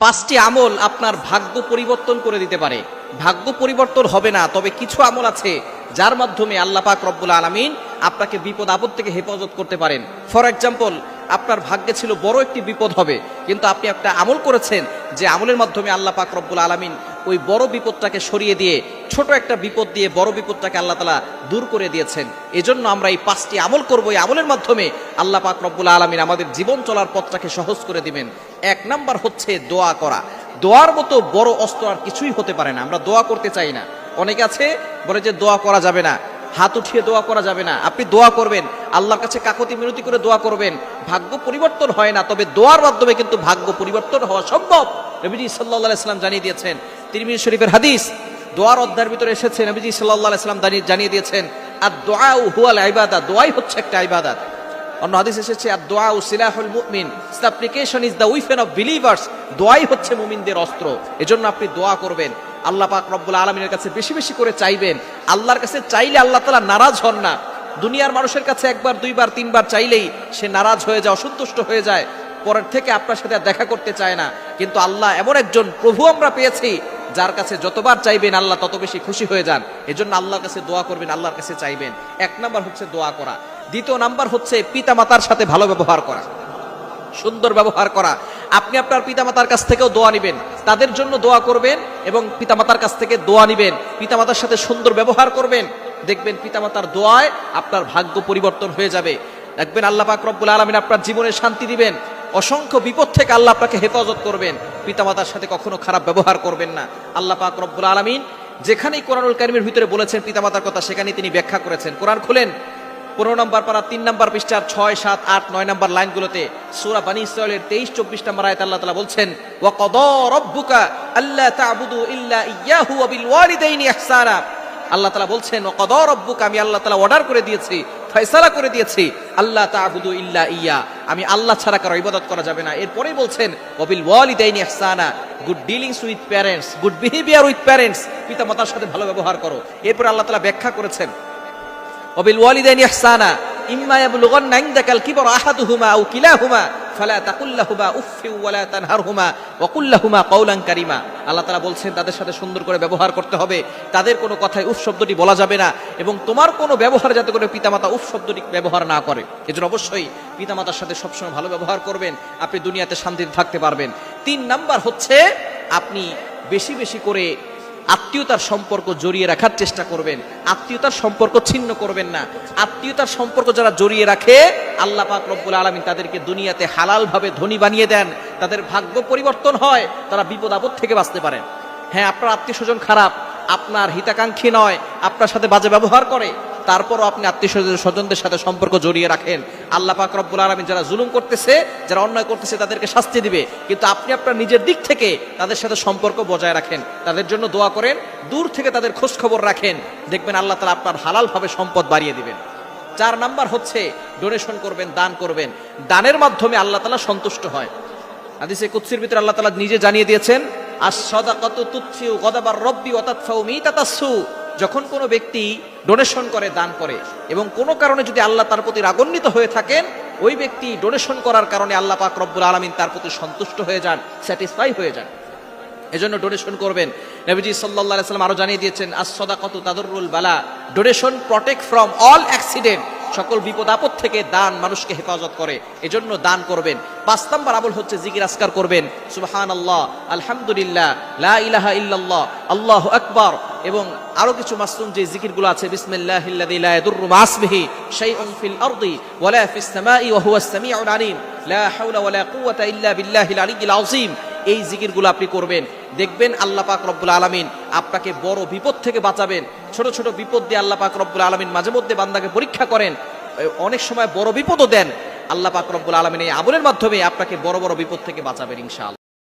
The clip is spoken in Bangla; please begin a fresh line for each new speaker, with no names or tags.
পাঁচটি আমল আপনার ভাগ্য পরিবর্তন করে দিতে পারে। ভাগ্য পরিবর্তন হবে না, তবে কিছু আমল আছে যার মাধ্যমে আল্লাহ পাক রব্বুল আলামিন আপনাকে বিপদ আপদ থেকে হেফাজত করতে পারেন। ফর এক্সাম্পল, আপনার ভাগ্যে ছিল বড় একটি বিপদ হবে, কিন্তু আপনি একটা আমল করেছেন যে আমলের মাধ্যমে আল্লাহ পাক রব্বুল আলামিন ওই বড় বিপদটাকে সরিয়ে দিয়ে ছোট একটা বিপদ দিয়ে বড় বিপদটাকে আল্লাহ তাআলা দূর করে দিয়েছেন। এজন্য আমরা এই পাঁচটি আমল করব। এই আমলের মাধ্যমে আল্লাহ পাক রব্বুল আলামিন আমাদের জীবন চলার পথটাকে সহজ করে দিবেন। এক নাম্বার হচ্ছে দোয়া করা। দোয়ার মতো বড় অস্ত্র আর কিছুই হতে পারে না। আমরা দোয়া করতে চাই না, অনেকে আছে বলে যে দোয়া করা যাবে না, হাত উঠিয়ে দোয়া করা যাবে না। আপনি দোয়া করবেন, আল্লাহর কাছে কাকুতি মিনতি করে দোয়া করবেন। ভাগ্য পরিবর্তন হয় না, তবে দোয়ার মাধ্যমে কিন্তু ভাগ্য পরিবর্তন হওয়া সম্ভব। নবীজি সাল্লাল্লাহু আলাইহি ওয়াসাল্লাম জানিয়ে দিয়েছেন, তিরমিজি শরীফের হাদিস, দোয়ার অধ্যায়ের ভিতরে এসেছে, নবীজি সাল্লাল্লাহু আলাইহি ওয়াসাল্লাম জানিয়ে দিয়েছেন, আদ-দুআউ হুয়াল ইবাদা, দোয়াই হচ্ছে একটা ইবাদত। অন্য হাদিস এসেছে, আদ-দুআউ সিলাহুল মুমিন, সাপ্লিকেশন is the weapon of believers, দোয়াই হচ্ছে মুমিনদের অস্ত্র। এজন্য আপনি দোয়া করবেন, আল্লাহ পাক রব্বুল আলামিনের কাছে বেশি বেশি করে চাইবেন। আল্লাহর কাছে চাইলে আল্লাহ তাআলা নারাজ হন না। দুনিয়ার মানুষের কাছে একবার দুইবার তিনবার চাইলেই সে নারাজ হয়ে যায়, অসন্তুষ্ট হয়ে যায়, পরের থেকে আপনার সাথে দেখা করতে চায় না। কিন্তু আল্লাহ এমন একজন প্রভু আমরা পেয়েছি যার কাছে যতবার চাইবেন আল্লাহ তত বেশি খুশি হয়ে যান। এজন্য আল্লাহর কাছে দোয়া করবেন, আল্লাহর কাছে চাইবেন। এক নাম্বার হচ্ছে দোয়া করা। দ্বিতীয় নাম্বার হচ্ছে পিতামাতার সাথে ভালো ব্যবহার করা, সুন্দর ব্যবহার করা। আপনি আপনার পিতামাতার কাছ থেকেও দোয়া নিবেন, তাদের জন্য দোয়া করবেন এবং পিতামাতার কাছ থেকে দোয়া নিবেন। পিতামাতার সাথে সুন্দর ব্যবহার করবেন, দেখবেন পিতামাতার দোয়ায় আপনার ভাগ্য পরিবর্তন হয়ে যাবে। দেখবেন আল্লাহ পাক রব্বুল আলামিন আপনার জীবনে শান্তি দিবেন, অসংখ্য বিপদ থেকে আল্লাহ আপনাকে হেফাজত করবেন। পিতামাতার সাথে কখনো খারাপ ব্যবহার করবেন না। আল্লাহ পাক রব্বুল আলামিন যেখানেই কোরআনুল কারীমের ভিতরে বলেছেন পিতামাতার কথা, সেখানেই তিনি ব্যাখ্যা করেছেন। কোরআন খুলেন 15 নম্বর পারা 3 নম্বর পৃষ্ঠার 6, 7, 8, 9 নম্বর লাইনগুলোতে সূরা বনী ইসরাঈলের 23-24 নম্বর আয়াতে আল্লাহ তাআলা বলছেন, ওয়া ক্বাদা রাব্বুকা আল্লা তা'বুদু ইল্লা ইয়্যাহু ওয়া বিল ওয়ালিদাইনি ইহসানা। আল্লাহ তাআলা বলছেন, ওয়া ক্বাদা রাব্বুকা, আমি আল্লাহ তাআলা অর্ডার করে দিয়েছি, ফয়সালা করে দিয়েছি, আল্লা তা'বুদু ইল্লা ইয়্যা, আমি আল্লাহ ছাড়া কারো ইবাদত করা যাবে না। এরপরেই বলছেন, ওয়া বিল ওয়ালিদাইনি ইহসানা, good dealings with parents, good behaviour with parents, পিতামাতার সাথে ভালো ব্যবহার করো। এরপর আল্লাহ তাআলা ব্যাখ্যা করেছেন, ওয়াবিল ওয়ালিদাইনি ইহসানা ইম্মা ইয়াবলুগান্না ইনদাকাল কিবরা আহাদুহুমা আও কিলাহুমা ফালা তাকুল লাহুমা উফফি ওয়া লা তানহারহুমা ওয়া কুল লাহুমা কাওলান কারীমা। আল্লাহ তাআলা বলছেন তাদের সাথে সুন্দর করে ব্যবহার করতে হবে, তাদের কোনো কথায় উফ শব্দটি বলা যাবে না, এবং তোমার কোনো ব্যবহার যাতে করে পিতামাতা উফ শব্দটি ব্যবহার না করে। এজন্য অবশ্যই পিতামাতার সাথে সবসময় ভালো ব্যবহার করবেন, আপনি দুনিয়াতে শান্তিতে থাকতে পারবেন। 3 নাম্বার হচ্ছে আপনি বেশি বেশি করে আত্মীয়তার সম্পর্ক জড়িয়ে রাখার চেষ্টা করবেন। আত্মীয়তার সম্পর্ক ছিন্ন করবেন না। আত্মীয়তার সম্পর্ক যারা জড়িয়ে রাখে, আল্লাহ পাক রব্বুল আলামিন তাদেরকে দুনিয়াতে হালাল ভাবে ধনী বানিয়ে দেন, তাদের ভাগ্য পরিবর্তন হয়, তারা বিপদ আপদ থেকে বাঁচতে পারেন। হ্যাঁ, আপনার আত্মীয় স্বজন খারাপ, আপনার হিতাকাঙ্ক্ষী নয়, আপনার সাথে বাজে ব্যবহার করে, তারপরও আপনি আত্মীয় স্বজনদের সাথে সম্পর্ক জড়িয়ে রাখেন। আল্লাহ পাক রব্বুল আলামিন যারা জুলুম করতেছে, যারা অন্যায় করতেছে, তাদেরকে শাস্তি দিবে, কিন্তু আপনি আপনার নিজের দিক থেকে তাদের সাথে সম্পর্ক বজায় রাখেন, তাদের জন্য দোয়া করেন, দূর থেকে তাদের খোঁজ খবর রাখেন, দেখবেন আল্লাহ তাআলা আপনার হালাল ভাবে সম্পদ বাড়িয়ে দিবেন। 4 নাম্বার হচ্ছে ডোনেশন করবেন, দান করবেন। দানের মাধ্যমে আল্লাহ তাআলা সন্তুষ্ট হয়। হাদিসে কুদসির ভিতরে আল্লাহ তাআলা নিজে জানিয়ে দিয়েছেন, আস-সাদাকাতু তুতফিউ গাদাবার রাব্বি ওয়া তাদফাউ মিতাতাসসু। যখন কোনো ব্যক্তি ডোনেশন করে, দান করে, এবং কোনো কারণে যদি আল্লাহ তার প্রতি রাগান্বিত হয়ে থাকেন, ওই ব্যক্তি ডোনেশন করার কারণে আল্লাহ পাক রব্বুল আলামিন তার প্রতি সন্তুষ্ট হয়ে যান, স্যাটিসফাই হয়ে যান। এজন্য ডোনেশন করবেন। নবীজি সাল্লাল্লাহু আলাইহি ওয়াসাল্লাম আরো জানিয়ে দিয়েছেন, আস-সাদাকাতু তাদুররুল বালা, donation protect from all accident, সকল বিপদ আপদ থেকে দান মানুষকে হেফাজত করে। এজন্য দান করবেন। 5 নাম্বার আমল হচ্ছে জিকির আজকার করবেন, সুবহানাল্লাহ, আলহামদুলিল্লাহ, লা ইলাহা ইল্লাল্লাহ, আল্লাহু আকবার, এবং আরো কিছু মাসনুন যে জিকিরগুলো আছে, বিসমিল্লাহিল্লাযী লা ইয়াদুররু মা ইসমিহি শাইউন ফিল আরদি ওয়া লা ফিস সামাই ওয়া হুয়াস সামিউল আলিম, লা হাওলা ওয়া লা কুওয়াতা ইল্লা বিল্লাহিল আলিয়্যিল আযীম। এই জিকিরগুলো আপনি করবেন, দেখবেন আল্লাহ পাক রব্বুল আলামিন আপনাকে বড় বিপদ থেকে বাঁচাবেন। ছোট ছোট বিপদ দিয়ে আল্লাহ পাক রব্বুল আলামিন মাঝে মধ্যে বান্দাকে পরীক্ষা করেন, অনেক সময় বড় বিপদও দেন। আল্লাহ পাক রব্বুল আলামিন এই আমলের মাধ্যমে আপনাকে বড় বড় বিপদ থেকে বাঁচাবেন ইনশাআল্লাহ।